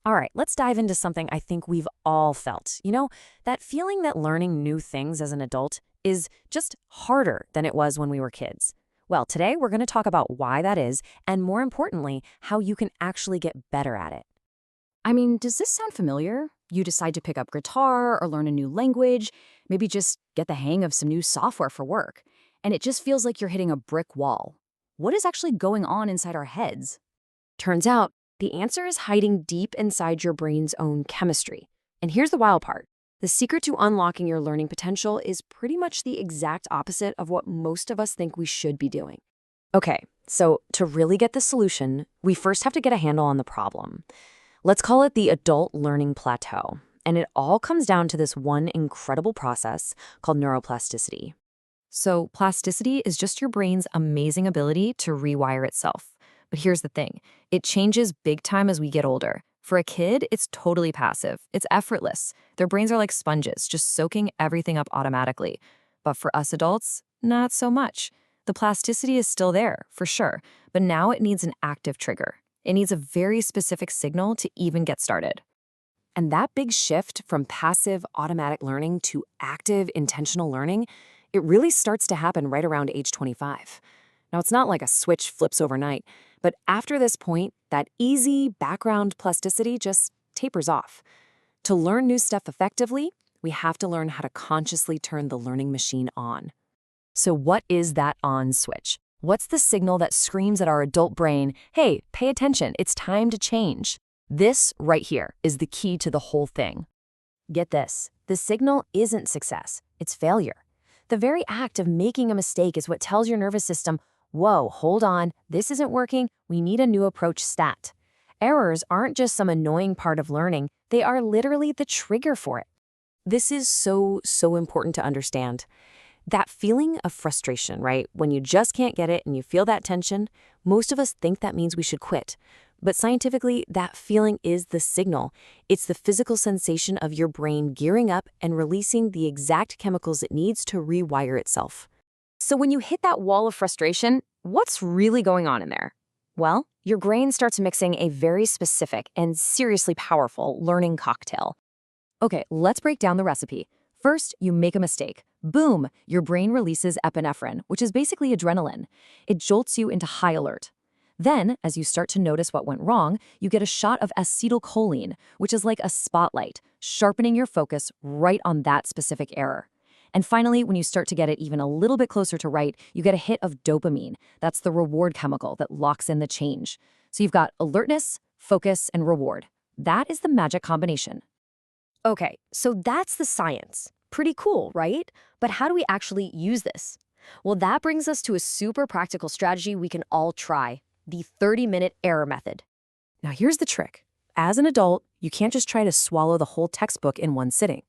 All right, let's dive into something I think we've all felt. That feeling that learning new things as an adult is just harder than it was when we were kids. Well, today we're going to talk about why that is, and more importantly, how you can actually get better at it. I mean, does this sound familiar? You decide to pick up guitar or learn a new language, maybe just get the hang of some new software for work, and it just feels like you're hitting a brick wall. What is actually going on inside our heads? Turns out, the answer is hiding deep inside your brain's own chemistry. And here's the wild part. The secret to unlocking your learning potential is pretty much the exact opposite of what most of us think we should be doing. Okay, so to really get the solution, we first have to get a handle on the problem. Let's call it the adult learning plateau. And it all comes down to this one incredible process called neuroplasticity. So, plasticity is just your brain's amazing ability to rewire itself. But here's the thing, it changes big time as we get older. For a kid, it's totally passive, it's effortless. Their brains are like sponges, just soaking everything up automatically. But for us adults, not so much. The plasticity is still there, for sure, but now it needs an active trigger. It needs a very specific signal to even get started. And that big shift from passive automatic learning to active intentional learning, it really starts to happen right around age 25. Now, it's not like a switch flips overnight, but after this point, that easy background plasticity just tapers off. To learn new stuff effectively, we have to learn how to consciously turn the learning machine on. So what is that on switch? What's the signal that screams at our adult brain, hey, pay attention, it's time to change? This right here is the key to the whole thing. Get this, the signal isn't success, it's failure. The very act of making a mistake is what tells your nervous system, whoa, hold on, this isn't working, we need a new approach stat. Errors aren't just some annoying part of learning, they are literally the trigger for it. This is so important to understand. That feeling of frustration, right? When you just can't get it and you feel that tension, most of us think that means we should quit. But scientifically, that feeling is the signal. It's the physical sensation of your brain gearing up and releasing the exact chemicals it needs to rewire itself. So when you hit that wall of frustration, what's really going on in there? Well, your brain starts mixing a very specific and seriously powerful learning cocktail. Okay, let's break down the recipe. First, you make a mistake. Boom, your brain releases epinephrine, which is basically adrenaline. It jolts you into high alert. Then, as you start to notice what went wrong, you get a shot of acetylcholine, which is like a spotlight, sharpening your focus right on that specific error. And finally, when you start to get it even a little bit closer to right, you get a hit of dopamine. That's the reward chemical that locks in the change. So you've got alertness, focus, and reward. That is the magic combination. Okay, so that's the science. Pretty cool, right? But how do we actually use this? Well, that brings us to a super practical strategy we can all try, the 30-minute error method. Now, here's the trick. As an adult, you can't just try to swallow the whole textbook in one sitting.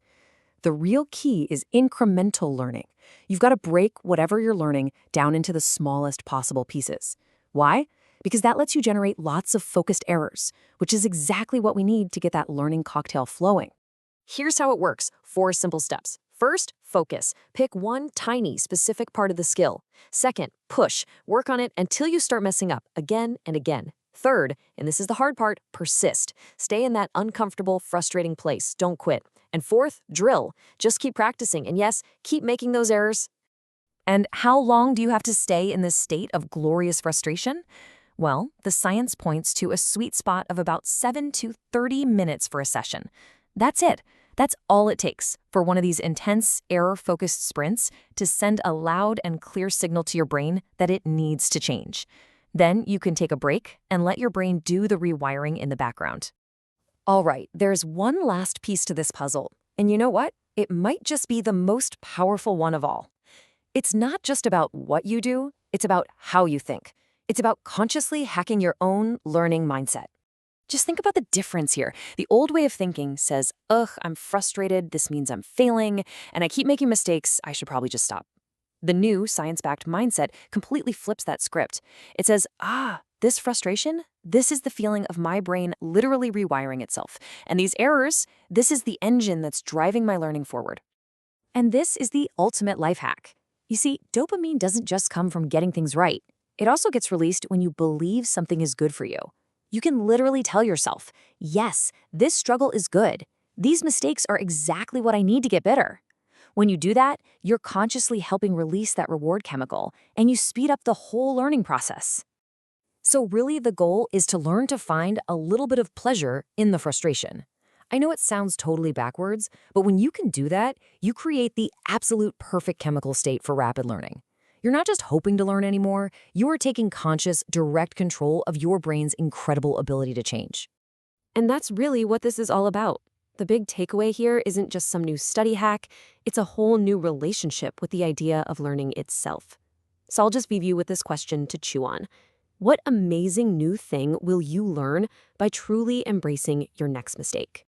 The real key is incremental learning. You've got to break whatever you're learning down into the smallest possible pieces. Why? Because that lets you generate lots of focused errors, which is exactly what we need to get that learning cocktail flowing. Here's how it works. 4 simple steps. First, focus. Pick one tiny, specific part of the skill. Second, push. Work on it until you start messing up again and again. Third, and this is the hard part, persist. Stay in that uncomfortable, frustrating place. Don't quit. And fourth, drill. Just keep practicing. And yes, keep making those errors. And how long do you have to stay in this state of glorious frustration? Well, the science points to a sweet spot of about 7 to 30 minutes for a session. That's it. That's all it takes for one of these intense, error-focused sprints to send a loud and clear signal to your brain that it needs to change. Then you can take a break and let your brain do the rewiring in the background. All right, there's one last piece to this puzzle. And you know what? It might just be the most powerful one of all. It's not just about what you do, it's about how you think. It's about consciously hacking your own learning mindset. Just think about the difference here. The old way of thinking says, ugh, I'm frustrated, this means I'm failing, and I keep making mistakes, I should probably just stop. The new science-backed mindset completely flips that script. It says, this frustration, this is the feeling of my brain literally rewiring itself. And these errors, this is the engine that's driving my learning forward. And this is the ultimate life hack. You see, dopamine doesn't just come from getting things right. It also gets released when you believe something is good for you. You can literally tell yourself, yes, this struggle is good. These mistakes are exactly what I need to get better. When you do that, you're consciously helping release that reward chemical, and you speed up the whole learning process. So really, the goal is to learn to find a little bit of pleasure in the frustration. I know it sounds totally backwards, but when you can do that, you create the absolute perfect chemical state for rapid learning. You're not just hoping to learn anymore, you are taking conscious, direct control of your brain's incredible ability to change. And that's really what this is all about. The big takeaway here isn't just some new study hack, it's a whole new relationship with the idea of learning itself. So I'll just leave you with this question to chew on. What amazing new thing will you learn by truly embracing your next mistake?